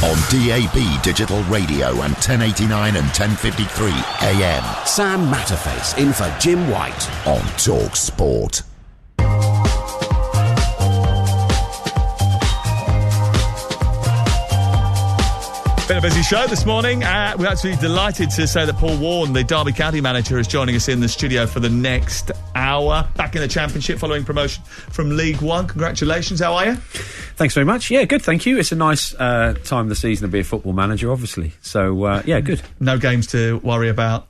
On DAB Digital Radio and 1089 and 1053 AM. Sam Matterface in for Jim White on Talksport. Been a busy show this morning. We're absolutely delighted to say that Paul Warne, the Derby County manager, is joining us in the studio for the next hour. Back in the Championship following promotion from League One. Congratulations. How are you? Thanks very much. Yeah, good, thank you. It's a nice time of the season to be a football manager, obviously. So, yeah, good. No games to worry about?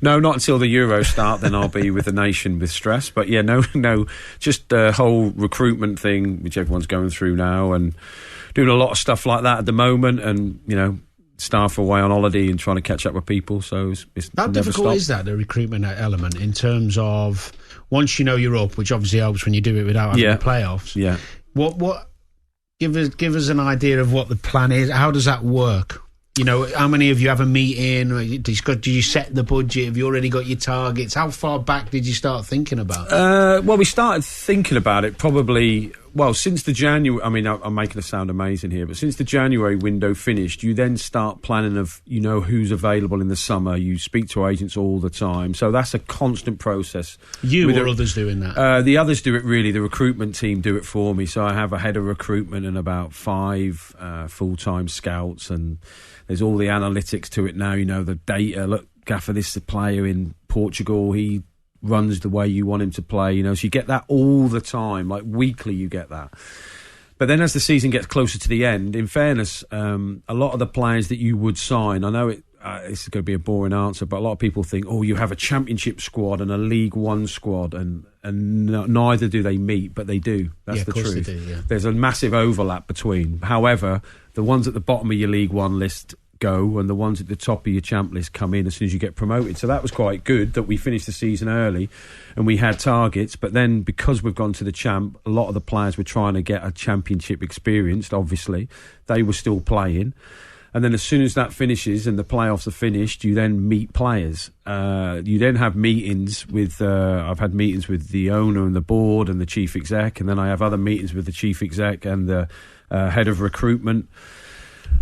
No, not until the Euros start, then I'll be with the nation with stress. But yeah, no, just the whole recruitment thing, which everyone's going through now, and doing a lot of stuff like that at the moment, and, you know, staff away on holiday and trying to catch up with people. So it's how difficult is that, the recruitment element, in terms of once you know you're up, which obviously helps when you do it without having the playoffs. Yeah. What? Give us an idea of what the plan is. How does that work? You know, how many of you have a meeting? Did you set the budget? Have you already got your targets? How far back did you start thinking about it? Well, we started thinking about it probably, since the January... I mean, I'm making it sound amazing here, but since the January window finished, you then start planning of, you know, who's available in the summer. You speak to agents all the time. So that's a constant process. You or others doing that? The others do it, really. The recruitment team do it for me. So I have a head of recruitment and about 5 full-time scouts, and there's all the analytics to it now, you know, the data. Look, Gaffer, this is a player in Portugal. He runs the way you want him to play, you know. So you get that all the time, like weekly you get that. But then as the season gets closer to the end, in fairness, a lot of the players that you would sign, I know this is going to be a boring answer, but a lot of people think, you have a Championship squad and a League One squad, and neither do they meet, but they do. That's the truth. They do, yeah. There's a massive overlap between. However, the ones at the bottom of your League One list go, and the ones at the top of your champ list come in as soon as you get promoted. So that was quite good that we finished the season early and we had targets. But then, because we've gone to the champ, a lot of the players were trying to get a Championship experience. Obviously, they were still playing. And then as soon as that finishes and the playoffs are finished, you then meet players. You then have meetings with... I've had meetings with the owner and the board and the chief exec, and then I have other meetings with the chief exec and the head of recruitment.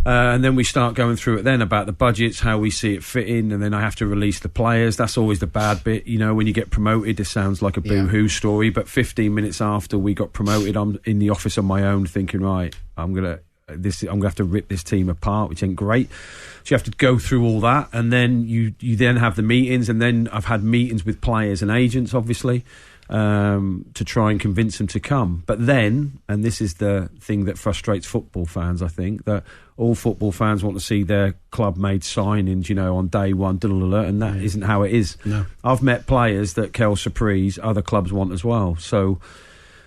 And then we start going through it then about the budgets, how we see it fit in, and then I have to release the players. That's always the bad bit. You know, when you get promoted, it sounds like a boo-hoo story, but 15 minutes after we got promoted, I'm in the office on my own thinking, right, I'm going to have to rip this team apart, which ain't great. So you have to go through all that, and then you then have the meetings, and then I've had meetings with players and agents, obviously, to try and convince them to come. But then, and this is the thing that frustrates football fans, I think, that all football fans want to see their club made signings, you know, on day one, and that isn't how it is. No. I've met players that Kel Surprise other clubs want as well. So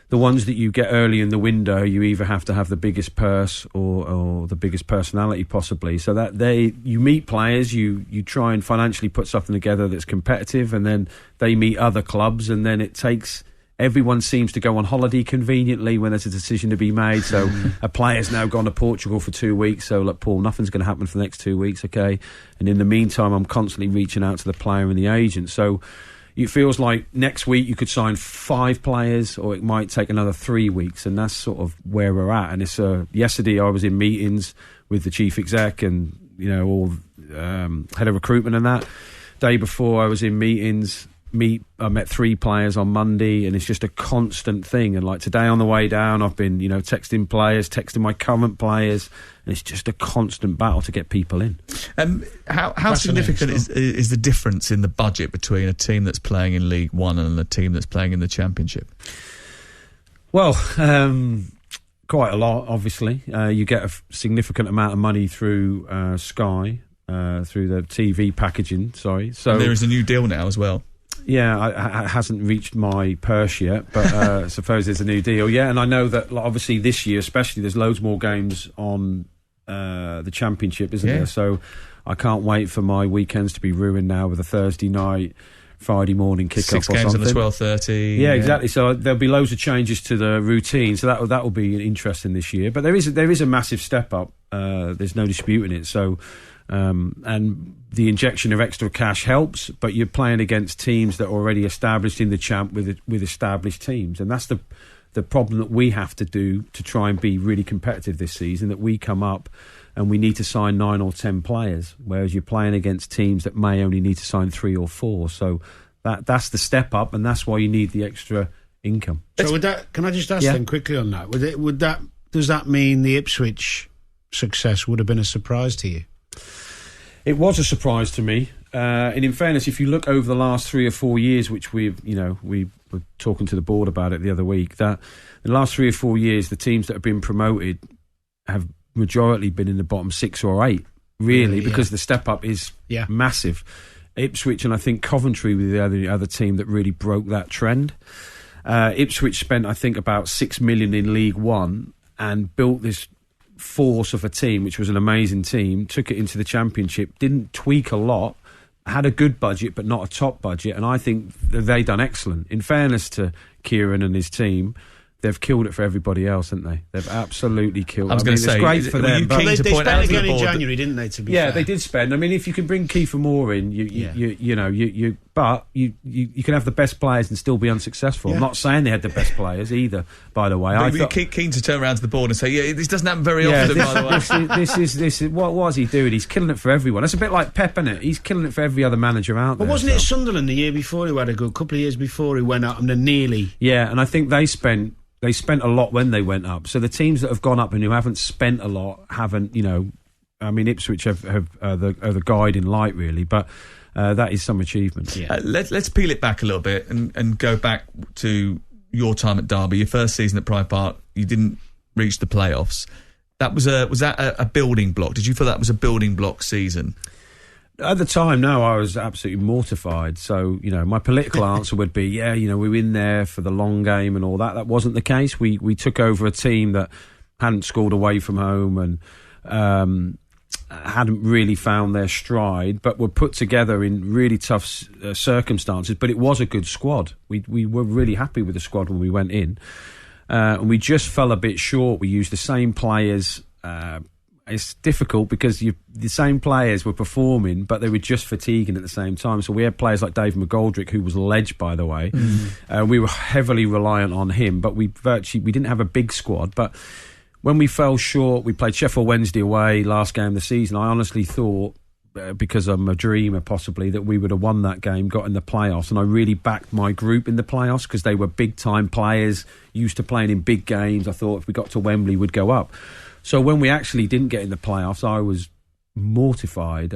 the ones that you get early in the window, you either have to have the biggest purse or the biggest personality possibly. So that you meet players, you try and financially put something together that's competitive, and then they meet other clubs, and then it takes... Everyone seems to go on holiday conveniently when there's a decision to be made. So a player's now gone to Portugal for 2 weeks. So, look, Paul, nothing's going to happen for the next 2 weeks, okay? And in the meantime, I'm constantly reaching out to the player and the agent. So it feels like next week you could sign 5 players, or it might take another 3 weeks, and that's sort of where we're at. And it's yesterday I was in meetings with the chief exec and, you know, all head of recruitment and that. Day before I was in meetings. I met 3 players on Monday, and it's just a constant thing. And like today on the way down, I've been, you know, texting players, texting my current players, and it's just a constant battle to get people in. How significant is the difference in the budget between a team that's playing in League One and a team that's playing in the Championship? Well, quite a lot, obviously. You get a significant amount of money through Sky, through the TV packaging, sorry. So and there is a new deal now as well. Yeah, it hasn't reached my purse yet, but I suppose there's a new deal. Yeah, and I know that obviously this year especially, there's loads more games on the Championship, isn't there? So I can't wait for my weekends to be ruined now with a Thursday night, Friday morning kick-off or something. 6 games on the 12:30. Yeah, exactly. So there'll be loads of changes to the routine. So that will be interesting this year. But there is a massive step up. There's no disputing it. So. And the injection of extra cash helps, but you're playing against teams that are already established in the champ with established teams, and that's the the problem that we have to do to try and be really competitive this season, that we come up and we need to sign 9 or 10 players, whereas you're playing against teams that may only need to sign 3 or 4. So that's the step up, and that's why you need the extra income. So can I just ask them quickly on that? Does that mean the Ipswich success would have been a surprise to you? It was a surprise to me. And in fairness, if you look over the last 3 or 4 years, which we were talking to the board about it the other week, that in the last 3 or 4 years, the teams that have been promoted have majority been in the bottom 6 or 8, really, because the step up is massive. Ipswich and I think Coventry were the other team that really broke that trend. Ipswich spent, I think, about 6 million in League One and built this force of a team, which was an amazing team, took it into the Championship, didn't tweak a lot, had a good budget but not a top budget, and I think they done excellent. In fairness to Kieran and his team, they've killed it for everybody else, haven't they? They've absolutely killed it. I was going to say, it's great for them. But they spent again in January, didn't they? To be fair. They did spend. I mean, if you can bring Kiefer Moore in, you can have the best players and still be unsuccessful. I'm not saying they had the best players either. By the way, you're keen to turn around to the board and say, this doesn't happen very often. By the way, this is what was he doing? He's killing it for everyone. It's a bit like Pep, isn't it? He's killing it for every other manager out there. But wasn't it Sunderland the year before who had a good couple of years before he went up and then nearly? Yeah, and I think they spent a lot when they went up. So the teams that have gone up and who haven't spent a lot haven't, I mean, Ipswich are the guiding light, really, but that is some achievement. Yeah. Let's peel it back a little bit and go back to your time at Derby. Your first season at Pride Park, you didn't reach the playoffs. Was that a building block? Did you feel that was a building block season? At the time, no, I was absolutely mortified. So, my political answer would be, we were in there for the long game and all that. That wasn't the case. We took over a team that hadn't scored away from home and hadn't really found their stride, but were put together in really tough circumstances. But it was a good squad. We were really happy with the squad when we went in. And we just fell a bit short. We used the same players. It's difficult because the same players were performing, but they were just fatiguing at the same time. So we had players like Dave McGoldrick, who was ledge, by the way. We were heavily reliant on him, but we didn't have a big squad. But when we fell short, we played Sheffield Wednesday away last game of the season. I honestly thought, because I'm a dreamer possibly, that we would have won that game, got in the playoffs, and I really backed my group in the playoffs because they were big-time players, used to playing in big games. I thought if we got to Wembley, we'd go up. So when we actually didn't get in the playoffs, I was mortified.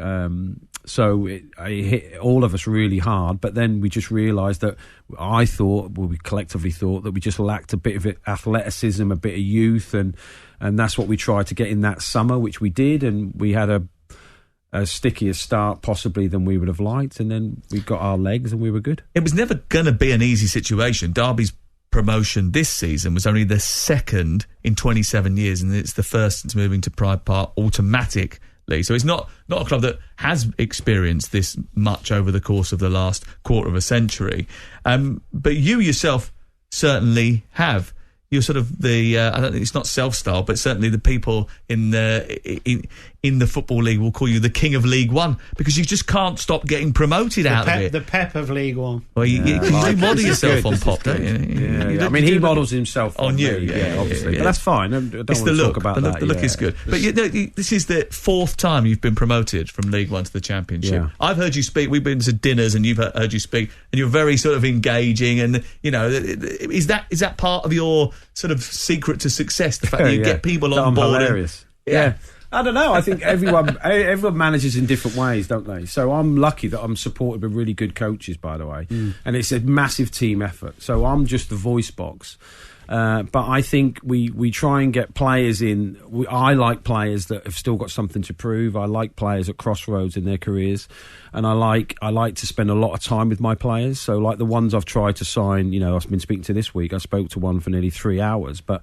So it hit all of us really hard. But then we just realised that we collectively thought that we just lacked a bit of athleticism, a bit of youth, and that's what we tried to get in that summer, which we did. And we had a stickier start possibly than we would have liked, and then we got our legs and we were good. It was never going to be an easy situation. Derby's promotion this season was only the second in 27 years, and it's the first since moving to Pride Park automatically. So it's not a club that has experienced this much over the course of the last quarter of a century. But you yourself certainly have. You're sort of the I don't think it's not self-styled, but certainly the people in the Football League will call you the king of League One because you just can't stop getting promoted out of it. The Pep of League One. Well, you do model yourself on Pop, don't you? Yeah. I mean, he models himself on you, obviously. Yeah. But that's fine. I don't want to talk about that. The look is good. But this is the fourth time you've been promoted from League One to the Championship. Yeah. I've heard you speak. We've been to dinners and you've heard you speak, and you're very sort of engaging. And is that part of your sort of secret to success? The fact that you get people on board. Hilarious. Yeah. I don't know. I think everyone manages in different ways, don't they? So I'm lucky that I'm supported by really good coaches, by the way, and it's a massive team effort. So I'm just the voice box. But I think we try and get players in. I like players that have still got something to prove. I like players at crossroads in their careers, and I like to spend a lot of time with my players. So like the ones I've tried to sign, I've been speaking to this week. I spoke to one for nearly 3 hours, but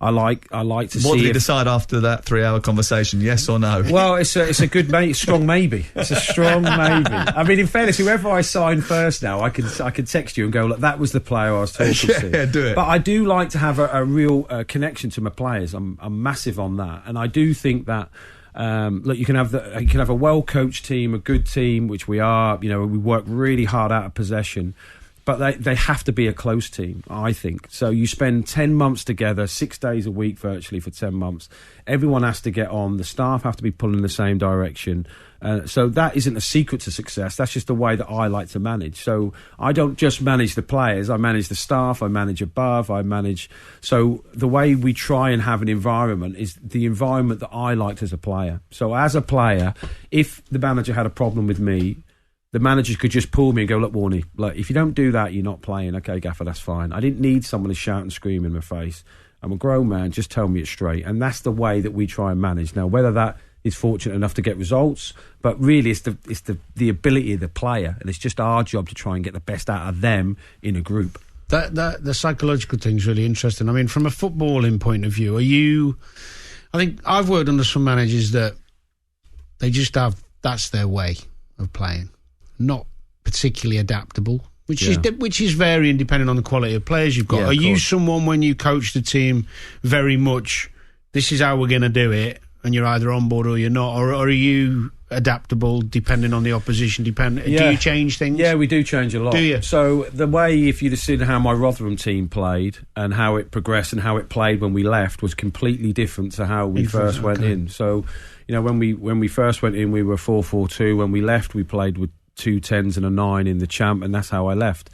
I like to see. What did you decide after that 3-hour conversation? Yes or no? Well, it's a good strong maybe. It's a strong maybe. I mean, in fairness, whoever I sign first now, I can text you and go, look, that was the player I was talking to. Yeah, do it. But I do like to have a real connection to my players. I'm massive on that, and I do think that. Look, you can have a well coached team, a good team, which we are. We work really hard out of possession. But they have to be a close team, I think. So you spend 10 months together, 6 days a week virtually for 10 months. Everyone has to get on. The staff have to be pulling in the same direction. So that isn't a secret to success. That's just the way that I like to manage. So I don't just manage the players. I manage the staff. I manage above. So the way we try and have an environment is the environment that I liked as a player. So as a player, if the manager had a problem with me, the managers could just pull me and go, look, Warne, like, if you don't do that, you're not playing. Okay, Gaffer, that's fine. I didn't need someone to shout and scream in my face. I'm a grown man, just tell me it straight. And that's the way that we try and manage. Now, whether that is fortunate enough to get results, but really it's the ability of the player, and it's just our job to try and get the best out of them in a group. The psychological thing's really interesting. I mean, from a footballing point of view, I think I've worked under some managers that they just that's their way of playing. Not particularly adaptable, which is varying depending on the quality of players you've got. Yeah, Are you someone, when you coach the team, very much, this is how we're going to do it, and you're either on board or you're not, or are you adaptable depending on the opposition? Do you change things? Yeah, we do change a lot. Do you? So the way, if you'd have seen how my Rotherham team played and how it progressed and how it played when we left, was completely different to how we first went in. So, you know, when we first went in, we were 4-4-2. When we left, we played with 2 10s and a 9 in the champ, and that's how I left.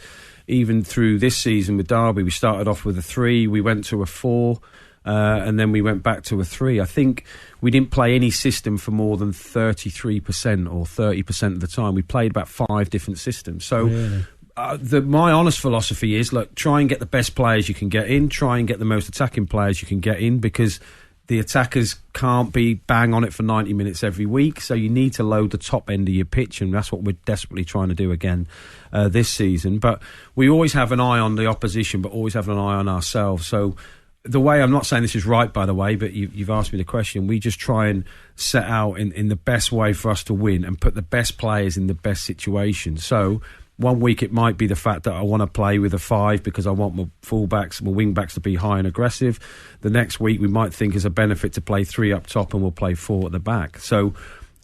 Even through this season with Derby, we started off with a 3, we went to a 4, and then we went back to a 3. I think we didn't play any system for more than 33% or 30% of the time. We played about 5 different systems. So really? My honest philosophy is, look, try and get the best players you can get in, try and get the most attacking players you can get in, because the attackers can't be bang on it for 90 minutes every week, so you need to load the top end of your pitch, and that's what we're desperately trying to do again this season. But we always have an eye on the opposition, but always have an eye on ourselves. So the way, I'm not saying this is right, by the way, but you've asked me the question, we just try and set out in the best way for us to win and put the best players in the best situation. So one week it might be the fact that I want to play with a 5 because I want my fullbacks, my wing backs to be high and aggressive. The next week we might think it's a benefit to play 3 up top and we'll play 4 at the back. So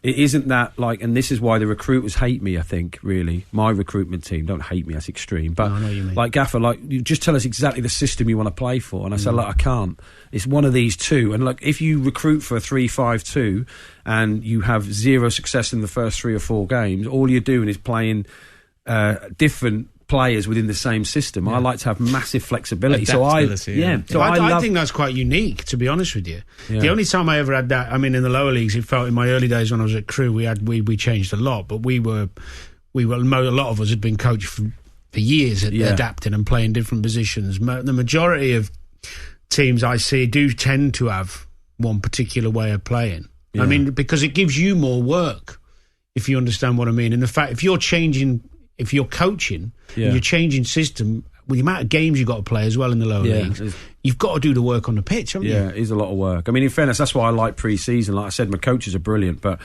it isn't that, like, and this is why the recruiters hate me, I think, really. My recruitment team don't hate me, that's extreme. But, I know what you mean. like, Gaffer, like, you just tell us exactly the system you want to play for. And I say, look, I can't. It's one of these two. And, look, if you recruit for a 3-5-2 and you have 0 success in the first 3 or 4 games, all you're doing is playing different players within the same system. I like to have massive flexibility. I think that's quite unique, to be honest with you. The only time I ever had that, I mean, in the lower leagues, it felt in my early days when I was at Crewe, we changed a lot, but a lot of us had been coached for years at adapting and playing different positions. The majority of teams I see do tend to have one particular way of playing. I mean, because it gives you more work, if you understand what I mean. And the fact, if you're coaching, and you're changing system, with the amount of games you've got to play as well in the lower leagues, you've got to do the work on the pitch, haven't you? Yeah, it is a lot of work. I mean, in fairness, that's why I like pre-season. Like I said, my coaches are brilliant, but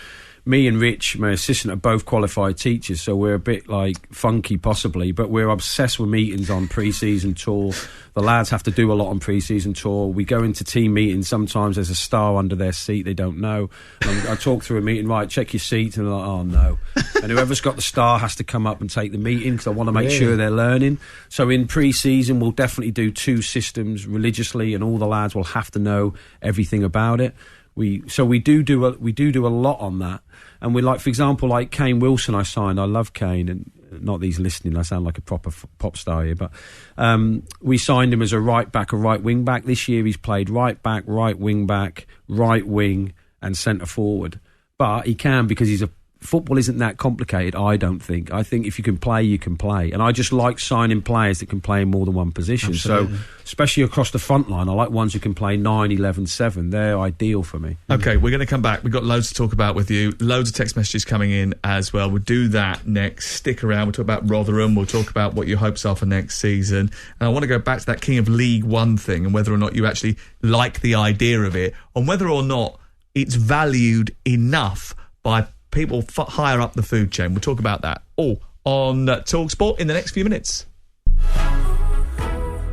me and Rich, my assistant, are both qualified teachers, so we're a bit, like, funky possibly, but we're obsessed with meetings on pre-season tour. The lads have to do a lot on pre-season tour. We go into team meetings, sometimes there's a star under their seat they don't know. I talk through a meeting, right, check your seat, and they're like, oh no. And whoever's got the star has to come up and take the meeting, because I want to make sure they're learning. So in pre-season, we'll definitely do 2 systems religiously, and all the lads will have to know everything about it. We do a lot on that. And we, like, for example, like Kane Wilson I signed. I love Kane, and not these listening, I sound like a proper pop star here, but we signed him as a right back, a right wing back. This year he's played right back, right wing back, right wing and centre forward. But he can, because football isn't that complicated, I don't think. I think if you can play, you can play. And I just like signing players that can play in more than one position. Absolutely. So, especially across the front line, I like ones who can play 9, 11, 7. They're ideal for me. Okay, we're going to come back. We've got loads to talk about with you. Loads of text messages coming in as well. We'll do that next. Stick around. We'll talk about Rotherham. We'll talk about what your hopes are for next season. And I want to go back to that King of League One thing, and whether or not you actually like the idea of it, and whether or not it's valued enough by people higher up the food chain. We'll talk about that all on Talksport in the next few minutes.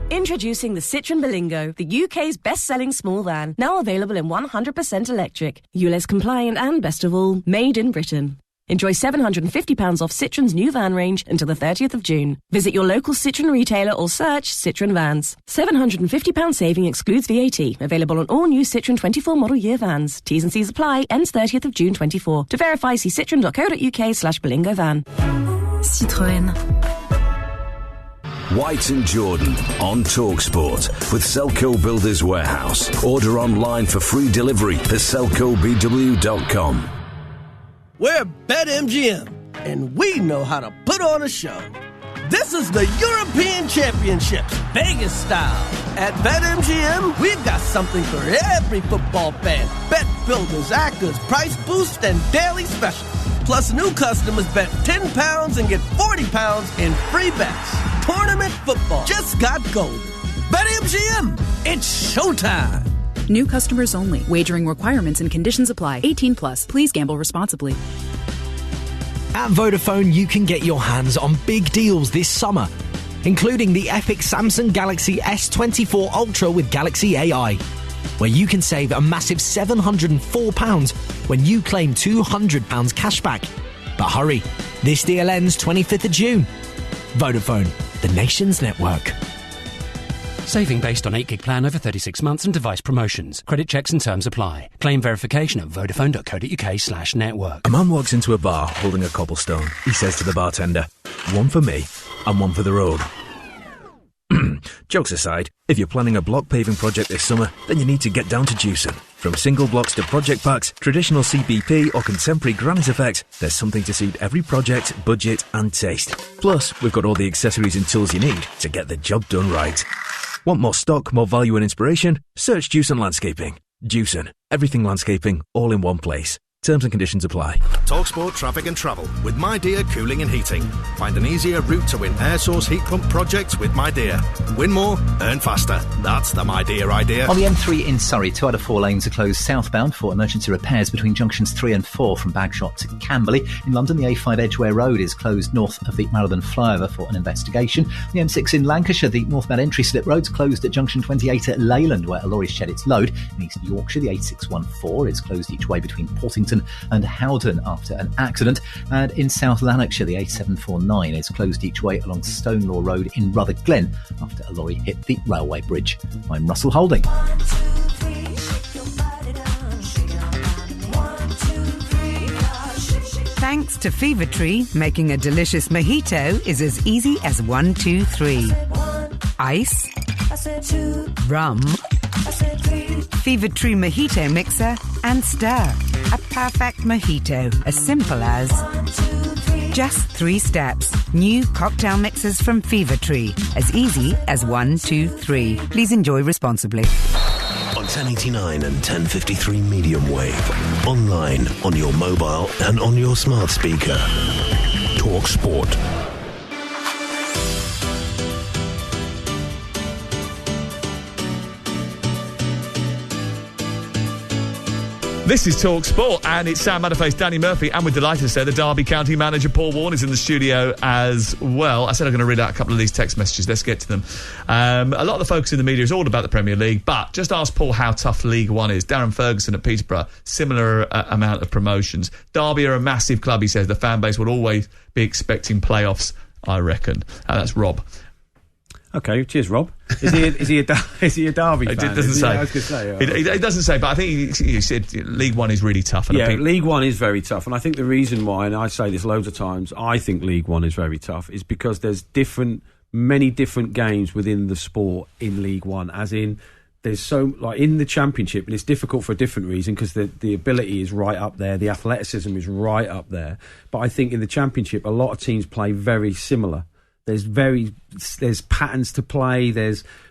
Introducing the Citroën Berlingo, the UK's best-selling small van, now available in 100% electric, ULEZ compliant and, best of all, made in Britain. Enjoy £750 off Citroen's new van range until the 30th of June. Visit your local Citroen retailer or search Citroen Vans. £750 saving excludes VAT. Available on all new Citroen 24 model year vans. T's and C's apply. Ends 30th of June 24. To verify, see citroen.co.uk/Belingo-van. Citroën. White and Jordan on Talksport with Selco Builders Warehouse. Order online for free delivery at selcobw.com. We're BetMGM, and we know how to put on a show. This is the European Championships, Vegas style. At BetMGM, we've got something for every football fan. Bet builders, actors, price boosts, and daily specials. Plus, new customers bet £10 and get £40 in free bets. Tournament football just got golden. BetMGM, it's showtime. New customers only. Wagering requirements and conditions apply. 18 plus. Please gamble responsibly. At Vodafone, you can get your hands on big deals this summer, including the epic Samsung Galaxy S24 Ultra with Galaxy AI, where you can save a massive £704 when you claim £200 cashback. But hurry, this deal ends 25th of June. Vodafone, the nation's network. Saving based on 8 gig plan over 36 months and device promotions. Credit checks and terms apply. Claim verification at vodafone.co.uk/network. A man walks into a bar holding a cobblestone. He says to the bartender, "One for me and one for the road." Jokes aside, if you're planning a block paving project this summer, then you need to get down to juicing. From single blocks to project packs, traditional CBP or contemporary granite effects, there's something to suit every project, budget and taste. Plus, we've got all the accessories and tools you need to get the job done right. Want more stock, more value and inspiration? Search Juicen Landscaping. Juicen, everything landscaping, all in one place. Terms and conditions apply. Talksport Traffic and Travel with My Dear Cooling and Heating. Find an easier route to win air source heat pump projects with My Dear. Win more, earn faster. That's the My Dear idea. On the M3 in Surrey, 2 out of 4 lanes are closed southbound for emergency repairs between junctions 3 and 4 from Bagshot to Camberley. In London, the A5 Edgware Road is closed north of the Marathon flyover for an investigation. The M6 in Lancashire, the northbound entry slip road's closed at junction 28 at Leyland, where a lorry shed its load. In East Yorkshire, the A614 is closed each way between Portington and Howden after an accident, and in South Lanarkshire the A749 is closed each way along Stonelaw Road in Rutherglen after a lorry hit the railway bridge. I'm Russell Holding. Thanks to Fever Tree, making a delicious mojito is as easy as 1, 2, 3. Ice, rum, Fever Tree mojito mixer, and stir. A perfect mojito, as simple as just 3 steps. New cocktail mixers from Fever Tree, as easy as 1, 2, 3. Please enjoy responsibly. On 1089 and 1053 medium wave, online, on your mobile and on your smart speaker. Talksport. This is Talk Sport, and it's Sam Matterface, Danny Murphy, and we're delighted to say the Derby County manager Paul Warne is in the studio as well. I said I'm going to read out a couple of these text messages. Let's get to them. A lot of the focus in the media is all about the Premier League, but just ask Paul how tough League One is. Darren Ferguson at Peterborough, similar amount of promotions. Derby are a massive club, he says. The fan base will always be expecting playoffs, I reckon. That's Rob. Okay, cheers, Rob. Is he a Derby fan? It doesn't say. I was going to say. It doesn't say, but I think he said League One is really tough. And League One is very tough, and I think the reason why, and I say this loads of times, I think League One is very tough, is because there's many different games within the sport in League One, as in there's so, like in the Championship, and it's difficult for a different reason because the ability is right up there, the athleticism is right up there, but I think in the Championship a lot of teams play very similar. There's patterns to play.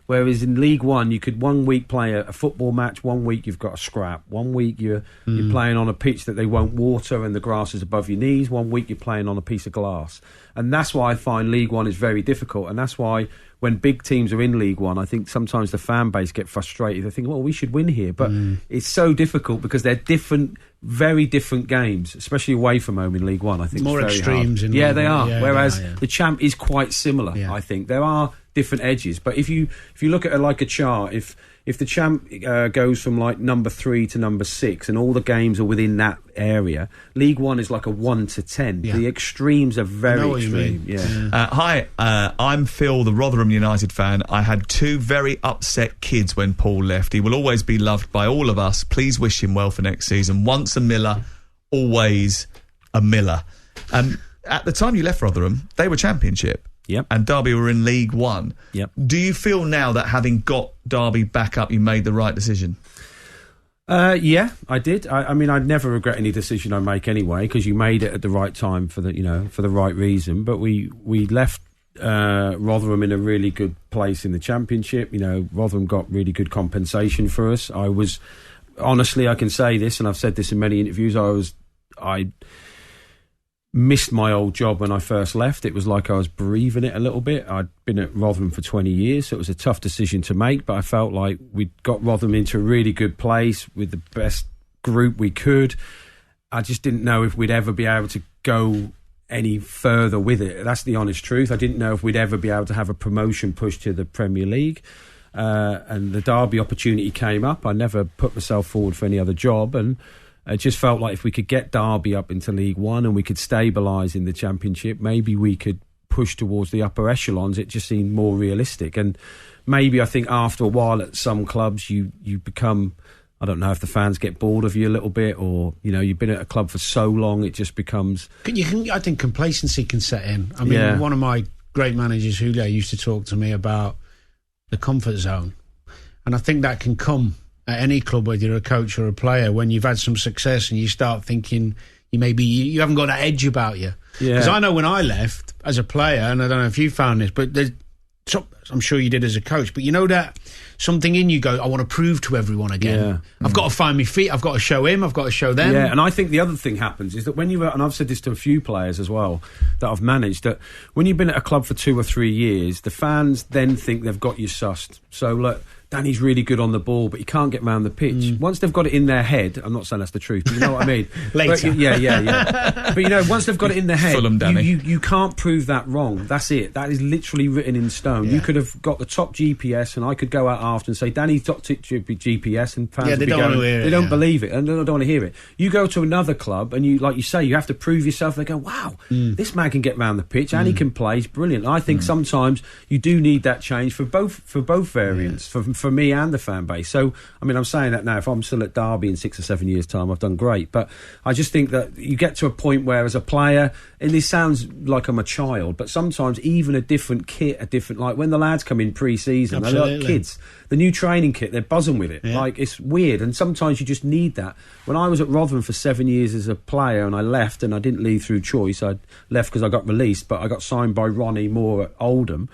Whereas in League One, you could 1 week play a football match, 1 week you've got a scrap, 1 week you're playing on a pitch that they won't water and the grass is above your knees, 1 week you're playing on a piece of glass. And that's why I find League One is very difficult, and that's why when big teams are in League One, I think sometimes the fan base get frustrated. They think, well, we should win here. But it's so difficult because they're different, very different games, especially away from home in League One. I think more it's very extremes hard. in League they One. are. Yeah, Whereas they are, the Champ is quite similar, I think. There are different edges. But if you look at it like a chart, if the champ goes from like number 3 to number 6 and all the games are within that area, League One is like a 1 to 10. The extremes are very extreme. Hi, I'm Phil, the Rotherham United fan. I had 2 very upset kids when Paul left. He will always be loved by all of us. Please wish him well for next season. Once a Miller, always a Miller. At the time you left Rotherham, they were Championship. Yep. And Derby were in League One. Yep. Do you feel now that having got Derby back up, you made the right decision? Yeah, I did. I mean, I'd never regret any decision I make anyway, because you made it at the right time for the right reason. But we left Rotherham in a really good place in the Championship. Rotherham got really good compensation for us. I was, honestly, I can say this, and I've said this in many interviews, I missed my old job when I first left. It was like I was bereaving it a little bit. I'd been at Rotherham for 20 years, so it was a tough decision to make, but I felt like we'd got Rotherham into a really good place with the best group we could. I just didn't know if we'd ever be able to go any further with it. That's the honest truth. I didn't know if we'd ever be able to have a promotion push to the Premier League. And the Derby opportunity came up. I never put myself forward for any other job, and it just felt like if we could get Derby up into League One and we could stabilise in the Championship, maybe we could push towards the upper echelons. It just seemed more realistic. And maybe I think after a while at some clubs you become, I don't know if the fans get bored of you a little bit, or you've been at a club for so long it just becomes... I think complacency can set in. I mean, one of my great managers, Julio, used to talk to me about the comfort zone. And I think that can come at any club, whether you're a coach or a player, when you've had some success and you start thinking you haven't got that edge about you. Because I know when I left as a player, and I don't know if you found this, but I'm sure you did as a coach, but that something in you goes, I want to prove to everyone again. I've got to find my feet, I've got to show him, I've got to show them. Yeah, and I think the other thing happens is that when and I've said this to a few players as well that I've managed, that when you've been at a club for 2 or 3 years, the fans then think they've got you sussed. So look, Danny's really good on the ball, but he can't get round the pitch. Once they've got it in their head, I'm not saying that's the truth, but you know what I mean. Later. But, yeah. But once they've got it in their head, Fulham, Danny. you can't prove that wrong. That's it. That is literally written in stone. You could have got the top GPS, and I could go out after and say, Danny's top GPS, and fans would be going, they don't believe it, and they don't want to hear it. You go to another club, and you, like you say, you have to prove yourself. They go, wow, this man can get round the pitch, and he can play. He's brilliant. And I think sometimes you do need that change for both variants, for me and the fan base. So, I mean, I'm saying that now. If I'm still at Derby in 6 or 7 years' time, I've done great. But I just think that you get to a point where, as a player, and this sounds like I'm a child, but sometimes even a different kit, like when the lads come in pre-season, they're like kids. The new training kit, they're buzzing with it. Like, it's weird, and sometimes you just need that. When I was at Rotherham for 7 years as a player, and I left, and I didn't leave through choice, I left because I got released, but I got signed by Ronnie Moore at Oldham.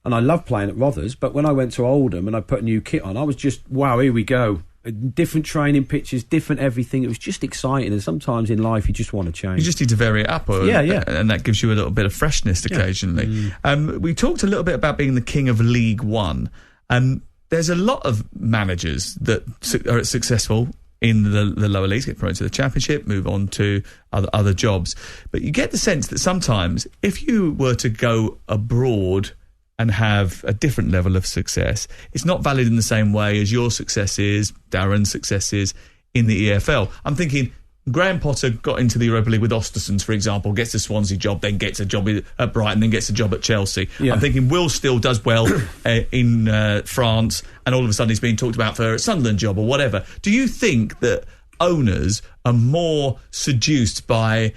And I love playing at Rothers, but when I went to Oldham and I put a new kit on, I was just, wow, here we go. Different training pitches, different everything. It was just exciting, and sometimes in life you just want to change. You just need to vary it up, and that gives you a little bit of freshness occasionally. We talked a little bit about being the king of League One. There's a lot of managers that are successful in the lower leagues, get promoted to the Championship, move on to other jobs. But you get the sense that sometimes if you were to go abroad and have a different level of success, it's not valid in the same way as your success is, Darren's success is in the EFL. I'm thinking Graham Potter got into the Europa League with Ostersund's, for example, gets a Swansea job, then gets a job at Brighton, then gets a job at Chelsea. I'm thinking Will Steele does well in France, and all of a sudden he's being talked about for a Sunderland job or whatever. Do you think that owners are more seduced by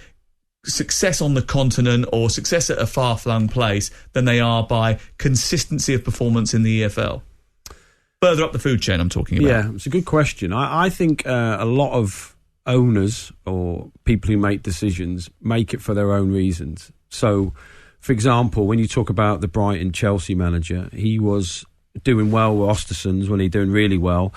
success on the continent or success at a far-flung place than they are by consistency of performance in the EFL? Further up the food chain I'm talking about. Yeah, it's a good question. I think a lot of owners or people who make decisions make it for their own reasons. So, for example, when you talk about the Brighton Chelsea manager, he was doing well with Ostersund's when he doing really well.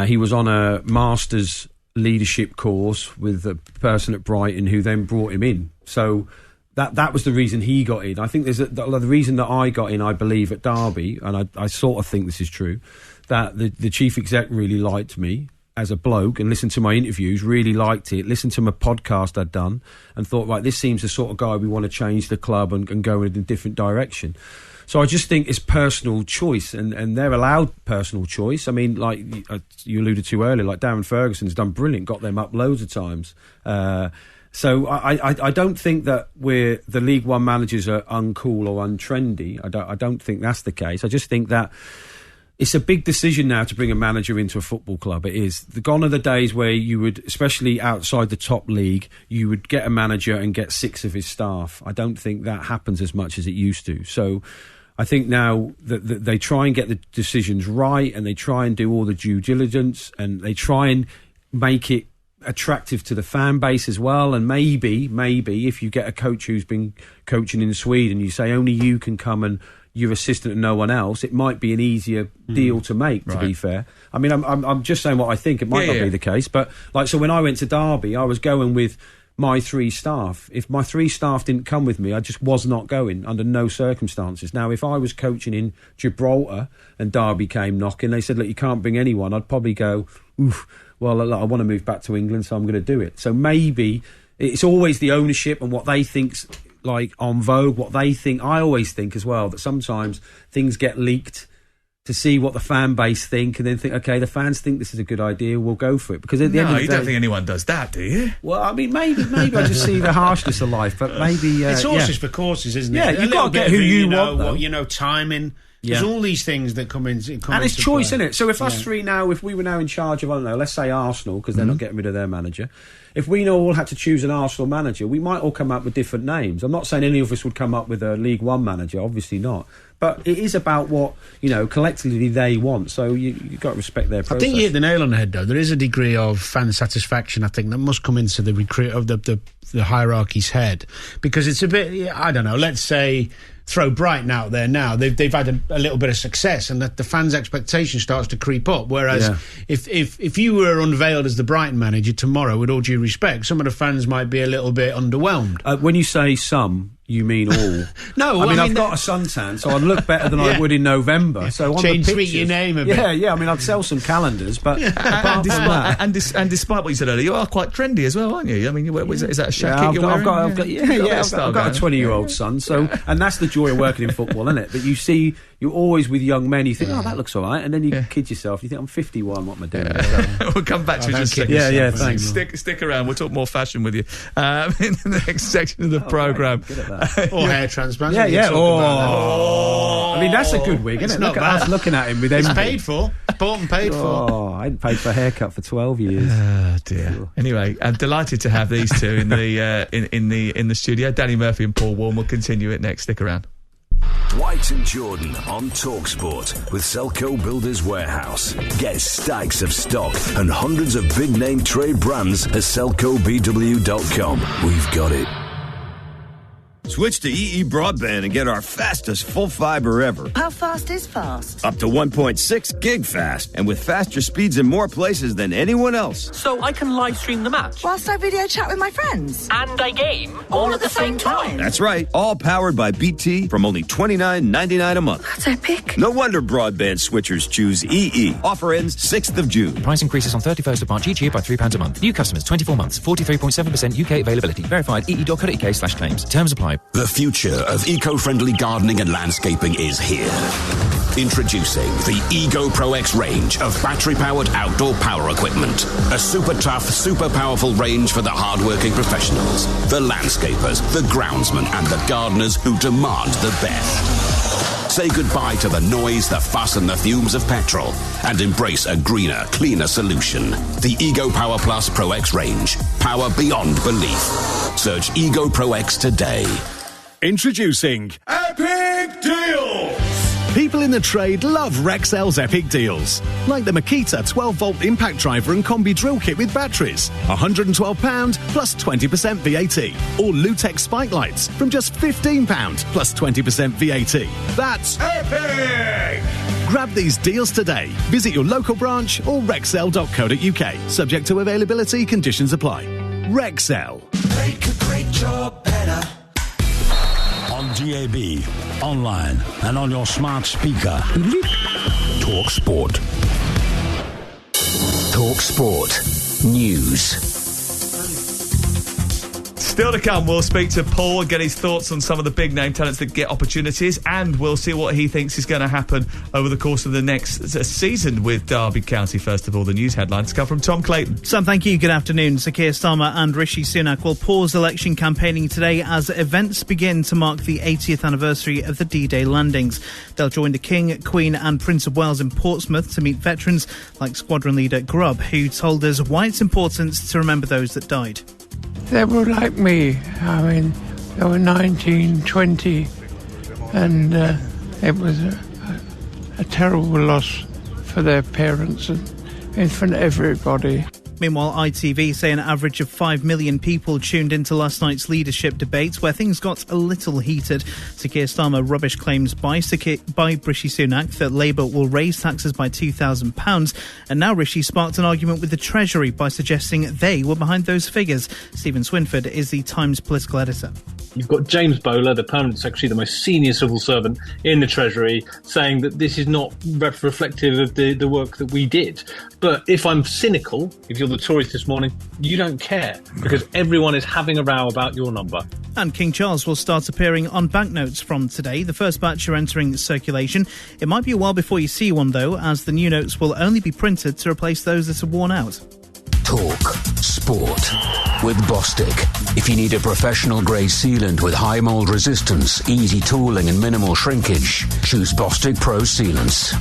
He was on a master's leadership course with a person at Brighton who then brought him in. So that was the reason he got in. I think there's the reason that I got in, I believe, at Derby, and I sort of think this is true, that the chief exec really liked me as a bloke and listened to my interviews, really liked it, listened to my podcast I'd done, and thought, right, this seems the sort of guy we want to change the club and go in a different direction. So I just think it's personal choice, and they're allowed personal choice. I mean, like you alluded to earlier, like Darren Ferguson's done brilliant, got them up loads of times. So I don't think that the League One managers are uncool or untrendy. I don't think that's the case. I just think that it's a big decision now to bring a manager into a football club. It is. Gone are the days where you would, especially outside the top league, you would get a manager and get 6 of his staff. I don't think that happens as much as it used to. So I think now that they try and get the decisions right, and they try and do all the due diligence, and they try and make it attractive to the fan base as well. And maybe if you get a coach who's been coaching in Sweden, you say only you can come and your assistant and no one else, it might be an easier deal to make, to be fair. I mean, I'm just saying what I think. It might not be the case, but like, so when I went to Derby, I was going with my 3 staff. If my 3 staff didn't come with me, I just was not going under no circumstances. Now, if I was coaching in Gibraltar and Derby came knocking, they said, look, you can't bring anyone, I'd probably go, oof, well, I want to move back to England, so I'm going to do it. So maybe it's always the ownership and what they think's like on vogue, what they think. I always think as well that sometimes things get leaked to see what the fan base think, and then think, okay, the fans think this is a good idea, we'll go for it. Because at the end of the day, you don't think anyone does that, do you? Well, I mean, maybe I just see the harshness of life, but maybe it's horses for courses, isn't it? Yeah, you've got to get who you want, though. Timing. There's all these things that come in. And it's choice, isn't it? So if us 3 now, if we were now in charge of, I don't know, let's say Arsenal, because they're not getting rid of their manager, if we all had to choose an Arsenal manager, we might all come up with different names. I'm not saying any of us would come up with a League One manager, obviously not. But it is about what, collectively they want. So you've got to respect their process. I think you hit the nail on the head, though. There is a degree of fan satisfaction, I think, that must come into the the hierarchy's head. Because it's a bit, I don't know, let's say, throw Brighton out there now. They've had a little bit of success, and the fans' expectation starts to creep up. Whereas if you were unveiled as the Brighton manager tomorrow, with all due respect, some of the fans might be a little bit underwhelmed. When you say some, you mean all? No, I mean I've got a suntan, so I'd look better than I would in November. So on change the pictures, your name a bit. Yeah. I mean, I'd sell some calendars, but apart from that, and despite what you said earlier, you are quite trendy as well, aren't you? I mean, is that a jacket you're wearing? I've got a 20-year-old son, so and that's the joy of working in football, isn't it? That you see, you're always with young men. You think, oh, that looks all right, and then you kid yourself. You think, I'm 51. What am I doing? We'll come back to you just a second. Yeah. Thanks. Stick around. We'll talk more fashion with you in the next section of the programme. Or hair transplants. Yeah. I mean, that's a good wig, isn't it? Look at us looking at him with It's paid for. It's bought and paid for. Oh, I hadn't paid for a haircut for 12 years. Oh dear. Anyway, I'm delighted to have these two in the studio. Danny Murphy and Paul Warne. Will continue it next. Stick around. White and Jordan on Talksport with Selco Builders Warehouse. Get stacks of stock and hundreds of big-name trade brands at selcobw.com. We've got it. Switch to EE Broadband and get our fastest full fiber ever. How fast is fast? Up to 1.6 gig fast, and with faster speeds in more places than anyone else. So I can live stream the match? Whilst I video chat with my friends? And I game? All at the same time? That's right. All powered by BT from only $29.99 a month. That's epic. No wonder broadband switchers choose EE. Offer ends 6th of June. Price increases on 31st of March each year by £3 a month. New customers, 24 months, 43.7% UK availability. Verified ee.co.uk/claims. Terms apply. The future of eco-friendly gardening and landscaping is here. Introducing the Ego Pro X range of battery-powered outdoor power equipment. A super tough, super powerful range for the hard-working professionals, the landscapers, the groundsmen and the gardeners who demand the best. Say goodbye to the noise, the fuss and the fumes of petrol and embrace a greener, cleaner solution. The Ego Power Plus Pro X range. Power beyond belief. Search Ego Pro X today. Introducing Epic Deals! People in the trade love Rexel's Epic Deals. Like the Makita 12-volt impact driver and combi drill kit with batteries. £112 plus 20% VAT. Or Lutex spike lights from just £15 plus 20% VAT. That's epic! Grab these deals today. Visit your local branch or rexel.co.uk. Subject to availability, conditions apply. Rexel. Make a great job better. On DAB, online, and on your smart speaker. Talksport. Talksport. News. Still to come, we'll speak to Paul and get his thoughts on some of the big name talents that get opportunities, and we'll see what he thinks is going to happen over the course of the next season with Derby County. First of all, the news headlines come from Tom Clayton. Sam, thank you. Good afternoon. Sir Keir Starmer and Rishi Sunak will pause election campaigning today as events begin to mark the 80th anniversary of the D-Day landings. They'll join the King, Queen and Prince of Wales in Portsmouth to meet veterans like Squadron Leader Grubb, who told us why it's important to remember those that died. They were like me. I mean, they were 19, 20, and it was a terrible loss for their parents and for everybody. Meanwhile, ITV say an average of 5 million people tuned into last night's leadership debates, where things got a little heated. Sir Keir Starmer rubbish claims by Rishi Sunak that Labour will raise taxes by £2,000, and now Rishi sparked an argument with the Treasury by suggesting they were behind those figures. Stephen Swinford is the Times political editor. You've got James Bowler, the Permanent Secretary, the most senior civil servant in the Treasury, saying that this is not reflective of the work that we did. But if I'm cynical, if you're the Tories this morning, you don't care, because everyone is having a row about your number. And King Charles will start appearing on banknotes from today. The first batch are entering circulation. It might be a while before you see one, though, as the new notes will only be printed to replace those that are worn out. Talk Sport with Bostik. If you need a professional grade sealant with high mould resistance, easy tooling and minimal shrinkage, choose Bostik Pro Sealants.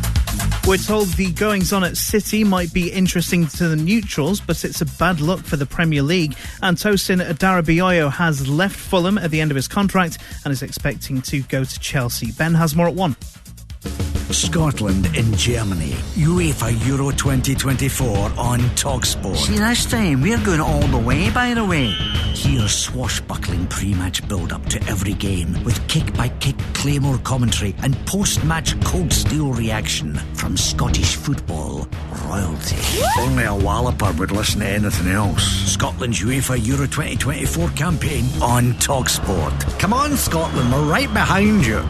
We're told the goings-on at City might be interesting to the neutrals, but it's a bad look for the Premier League. And Tosin Darabioyo has left Fulham at the end of his contract and is expecting to go to Chelsea. Ben has more at 1. Scotland in Germany. UEFA Euro 2024 on Talksport. See, this time we're going all the way, by the way. Here's swashbuckling pre-match build-up to every game with kick-by-kick Claymore commentary and post-match cold steel reaction from Scottish football royalty. Only a walloper would listen to anything else. Scotland's UEFA Euro 2024 campaign on Talksport. Come on, Scotland, we're right behind you.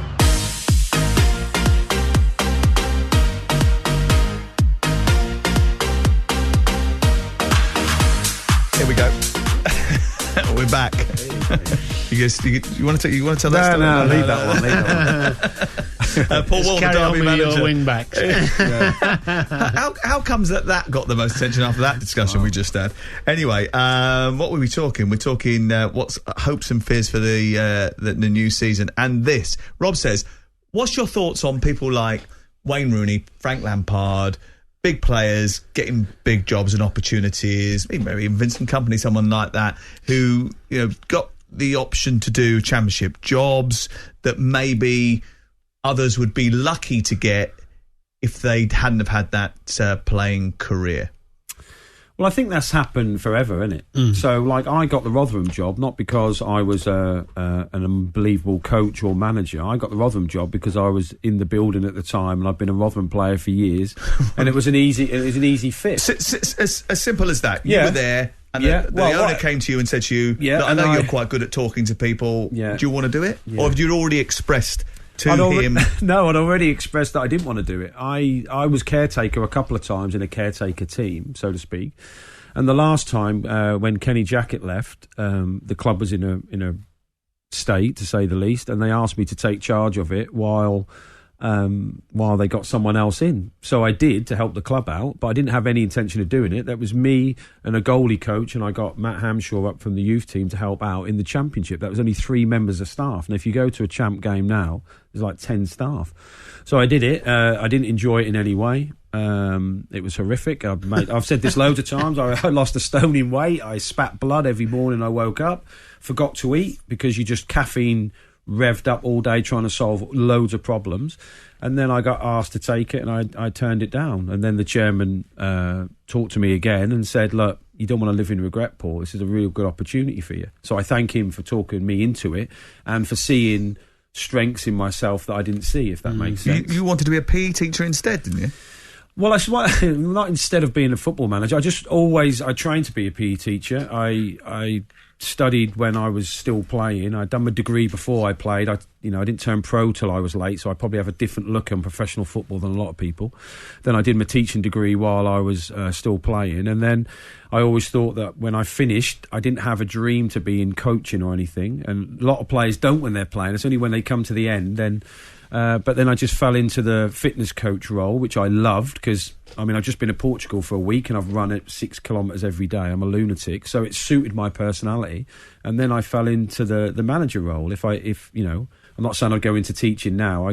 Here we go. We're back. You want to tell that story? No, leave that one. Paul Warne, the Derby manager. Wing backs. How comes that got the most attention after that discussion we just had? Anyway, what were we talking? We're talking what's hopes and fears for the new season. And this, Rob says, what's your thoughts on people like Wayne Rooney, Frank Lampard, big players getting big jobs and opportunities, maybe even Vincent Kompany, someone like that, who got the option to do championship jobs that maybe others would be lucky to get if they hadn't have had that playing career? Well, I think that's happened forever, isn't it? So, I got the Rotherham job not because I was an unbelievable coach or manager. I got the Rotherham job because I was in the building at the time, and I've been a Rotherham player for years, and it was an easy fit. As simple as that. You were there, and the owner came to you and said to you, I know you're quite good at talking to people. Do you want to do it? Or have you already expressed to him? No, I'd already expressed that I didn't want to do it. I was caretaker a couple of times in a caretaker team, so to speak. And the last time when Kenny Jackett left, the club was in a state, to say the least, and they asked me to take charge of it while they got someone else in. So I did, to help the club out, but I didn't have any intention of doing it. That was me and a goalie coach, and I got Matt Hamshaw up from the youth team to help out in the championship. That was only 3 members of staff. And if you go to a champ game now, there's like 10 staff. So I did it. I didn't enjoy it in any way. It was horrific. I've said this loads of times. I lost a stone in weight. I spat blood every morning I woke up. Forgot to eat because you just caffeine revved up all day trying to solve loads of problems. And then I got asked to take it, and I turned it down. And then the chairman talked to me again and said, look, you don't want to live in regret, Paul. This is a real good opportunity for you. So I thank him for talking me into it and for seeing strengths in myself that I didn't see, if that makes sense. You wanted to be a PE teacher instead, didn't you? Well, not instead of being a football manager. I trained to be a PE teacher. I studied when I was still playing. I'd done my degree before I played. I didn't turn pro till I was late, so I probably have a different look on professional football than a lot of people. Then I did my teaching degree while I was still playing, and then I always thought that when I finished, I didn't have a dream to be in coaching or anything. And a lot of players don't when they're playing. It's only when they come to the end then. But then I just fell into the fitness coach role, which I loved because, I've just been to Portugal for a week and I've run it 6 kilometres every day. I'm a lunatic. So it suited my personality. And then I fell into the manager role. I'm not saying I'd go into teaching now.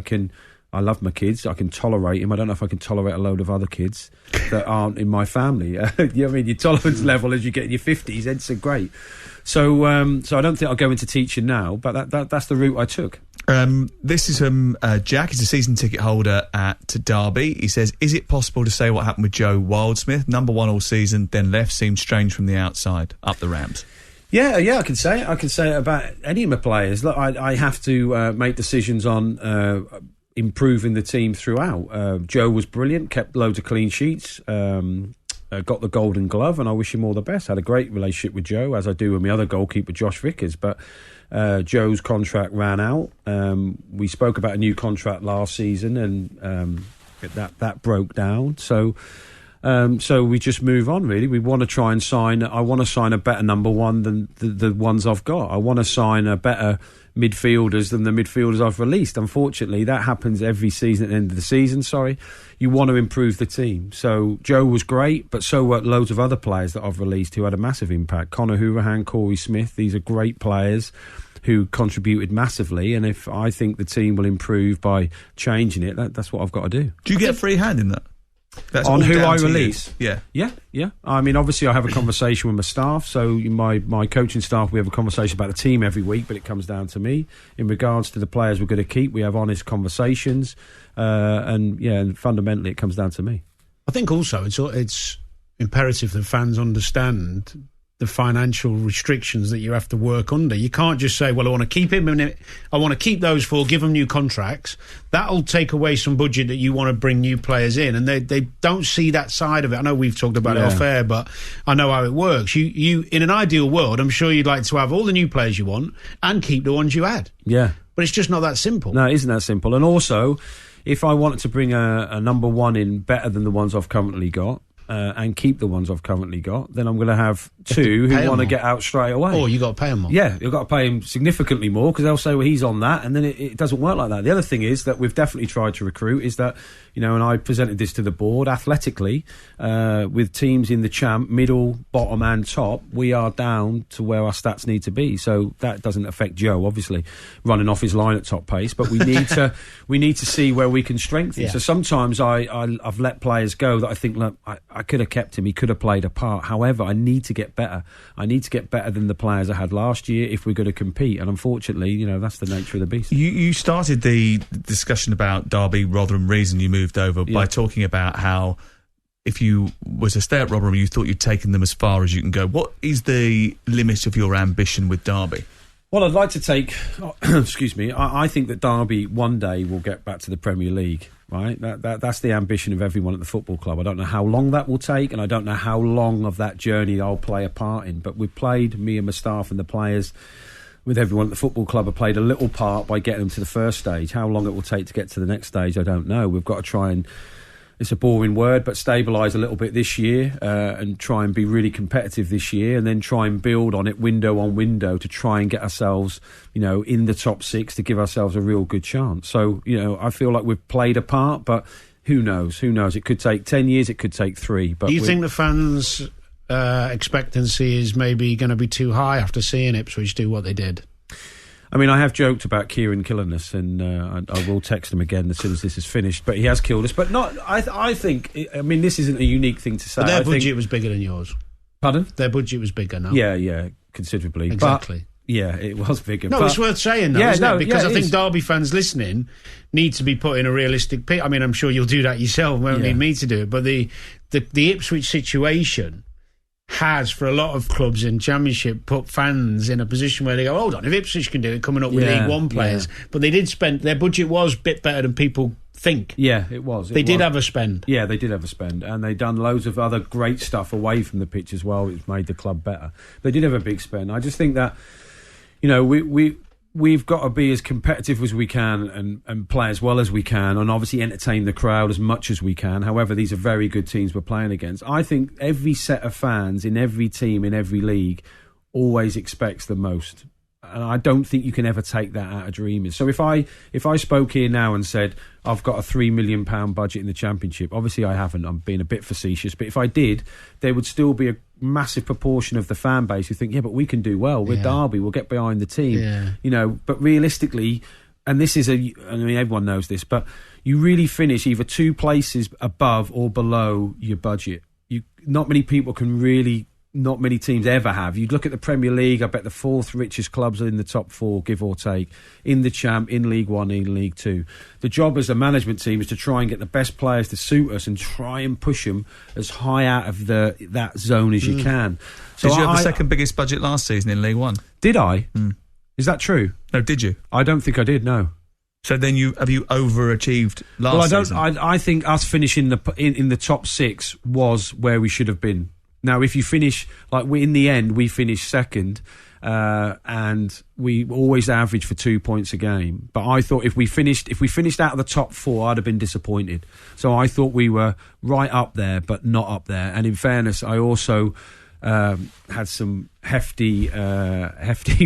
I love my kids. I can tolerate them. I don't know if I can tolerate a load of other kids that aren't in my family. Your tolerance level as you get in your 50s, it's great. So I don't think I'll go into teaching now, but that's the route I took. This is from Jack. He's a season ticket holder at Derby. He says, is it possible to say what happened with Joe Wildsmith? Number 1 all season, then left. Seemed strange from the outside. Up the Rams. Yeah, I can say it. I can say it about any of my players. Look, I have to make decisions on improving the team throughout. Joe was brilliant, kept loads of clean sheets, got the Golden Glove, and I wish him all the best. I had a great relationship with Joe, as I do with my other goalkeeper, Josh Vickers, but Joe's contract ran out. We spoke about a new contract last season, and that broke down. So we just move on, really. We want to try and I want to sign a better number 1 than the ones I've got. I want to sign a better midfielders than the midfielders I've released. Unfortunately, that happens every season at the end of the season. You want to improve the team. So Joe was great, but so were loads of other players that I've released who had a massive impact. Connor Hurahan, Corey Smith, these are great players who contributed massively, and if I think the team will improve by changing it, that's what I've got to do. Do you get a free hand in that? That's on who I release? Yeah. Obviously I have a conversation with my staff, so my coaching staff, we have a conversation about the team every week, but it comes down to me. In regards to the players we're going to keep, we have honest conversations, and fundamentally it comes down to me. I think also it's imperative that fans understand the financial restrictions that you have to work under. You can't just say, well, I want to keep him, and I want to keep those 4, give them new contracts. That'll take away some budget that you want to bring new players in, and they don't see that side of it. I know we've talked about it off air, but I know how it works. You in an ideal world, I'm sure you'd like to have all the new players you want and keep the ones you had. Yeah. But it's just not that simple. No, it isn't that simple. And also, if I wanted to bring a number 1 in better than the ones I've currently got, and keep the ones I've currently got, then I'm going to have 2 who want to get out straight away. Or you got to pay them more. Yeah, you've got to pay him significantly more because they'll say, well, he's on that, and then it doesn't work like that. The other thing is that we've definitely tried to recruit is that, and I presented this to the board, athletically, with teams in the champ, middle, bottom and top, we are down to where our stats need to be. So that doesn't affect Joe, obviously, running off his line at top pace, but we need to see where we can strengthen. Yeah. So sometimes I've let players go that I think, look, I could have kept him, he could have played a part. However, I need to get better. I need to get better than the players I had last year if we're going to compete. And unfortunately, that's the nature of the beast. You started the discussion about Derby, Rotherham, reason you moved over by talking about how if you were to stay at Rotherham, you thought you'd taken them as far as you can go. What is the limit of your ambition with Derby? Well, I'd like to take... excuse me. I think that Derby one day will get back to the Premier League. Right, that's the ambition of everyone at the football club. I don't know how long that will take, and I don't know how long of that journey I'll play a part in. But we've played, me and my staff and the players, with everyone at the football club, have played a little part by getting them to the first stage. How long it will take to get to the next stage, I don't know. We've got to try and, it's a boring word, but stabilise a little bit this year and try and be really competitive this year, and then try and build on it window on window to try and get ourselves, in the top 6 to give ourselves a real good chance. So, I feel like we've played a part, but who knows? It could take 10 years, it could take 3. But do you think the fans' expectancy is maybe going to be too high after seeing Ipswich do what they did? I have joked about Kieran killing us, and I will text him again as soon as this is finished. But he has killed us. But not. I think. This isn't a unique thing to say. But their budget was bigger than yours. Pardon? Their budget was bigger, no? Yeah, considerably. Exactly. But, yeah, it was bigger. No, it's worth saying, though, isn't it? Because I think Derby fans listening need to be put in a realistic picture. I'm sure you'll do that yourself. You won't need me to do it. But the Ipswich situation has, for a lot of clubs in Championship, put fans in a position where they go, hold on, if Ipswich can do it, coming up with League One players. But they did spend, their budget was a bit better than people think. Yeah, it was. They did have a spend. Yeah, they did have a spend, and they done loads of other great stuff away from the pitch as well, which made the club better. They did have a big spend. I just think that, you know, we've got to be as competitive as we can and play as well as we can, and obviously entertain the crowd as much as we can. However, these are very good teams we're playing against. I think every set of fans in every team in every league always expects the most. And I don't think you can ever take that out of Dreamers. So if I spoke here now and said I've got a £3 million budget in the Championship, obviously I haven't. I'm being a bit facetious, but if I did, there would still be a massive proportion of the fan base who think, yeah, but we can do well. We're Derby. We'll get behind the team. Yeah. You know, but realistically, and this is I mean, everyone knows this, but you really finish either 2 places above or below your budget. Not many people can really. Not many teams ever have. You look at the Premier League, I bet the 4th richest clubs are in the top 4, give or take, in the Champ, in League 1, in League 2. The job as a management team is to try and get the best players to suit us and try and push them as high out of that zone as you can. So did you have the second biggest budget last season in League 1? Did I? Is that true? No, did you? I don't think I did, no. So then have you overachieved last season? I think us finishing in the top 6 was where we should have been. Now, if you finish, in the end, we finished second, and we always average for 2 points a game. But I thought if we finished out of the top 4, I'd have been disappointed. So I thought we were right up there, but not up there. And in fairness, I also had some hefty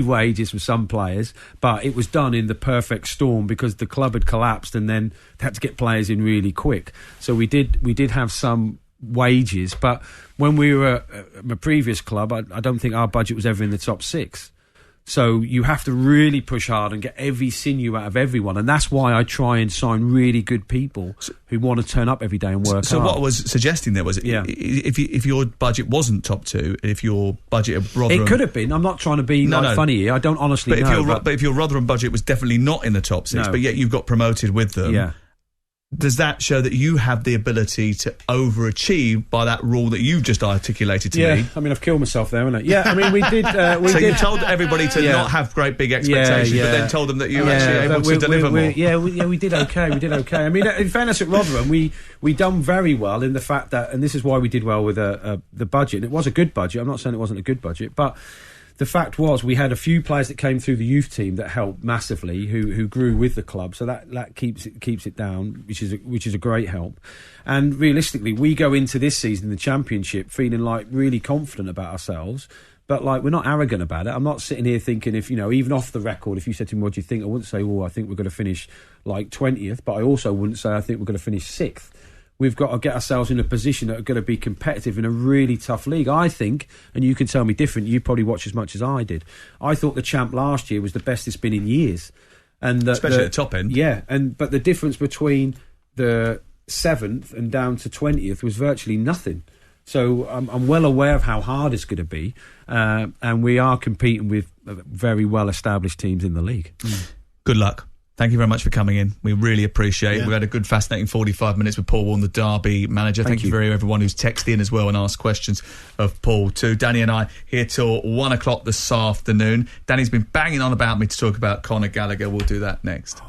wages from some players, but it was done in the perfect storm because the club had collapsed, and then they had to get players in really quick. So we did have some wages, but when we were at my previous club, I don't think our budget was ever in the top 6. So you have to really push hard and get every sinew out of everyone, and that's why I try and sign really good people who want to turn up every day and work hard. So what I was suggesting there was, if your budget wasn't top 2, if your budget of Rotherham... It could have been. I'm not trying to be funny here. I don't honestly know. But if your Rotherham budget was definitely not in the top 6, but yet you've got promoted with them... Yeah. Does that show that you have the ability to overachieve by that rule that you've just articulated to me? Yeah, I mean, I've killed myself there, haven't I? Yeah, I mean, we did... you told everybody to not have great big expectations, but then told them that you were actually able to deliver more. We did okay, I mean, in fairness at Rotherham, we done very well in the fact that, and this is why we did well with the budget. It was a good budget. I'm not saying it wasn't a good budget, but... The fact was, we had a few players that came through the youth team that helped massively, who grew with the club, so that keeps it down, which is a great help. And realistically, we go into this season in the Championship feeling really confident about ourselves, but we're not arrogant about it. I'm not sitting here thinking, if even off the record, if you said to me, "What do you think?" I wouldn't say, "I think we're going to finish 20th," but I also wouldn't say, "I think we're going to finish 6th." We've got to get ourselves in a position that are going to be competitive in a really tough league. I think, and you can tell me different, you probably watch as much as I did. I thought the Champ last year was the best it's been in years. And especially at the top end. Yeah, but the difference between the 7th and down to 20th was virtually nothing. So I'm well aware of how hard it's going to be. And we are competing with very well-established teams in the league. Good luck. Thank you very much for coming in. We really appreciate it. We've had a good, fascinating 45 minutes with Paul Warne, the Derby manager. Thank you very everyone who's texted in as well and asked questions of Paul too. Danny and I here till 1 o'clock this afternoon. Danny's been banging on about me to talk about Conor Gallagher. We'll do that next.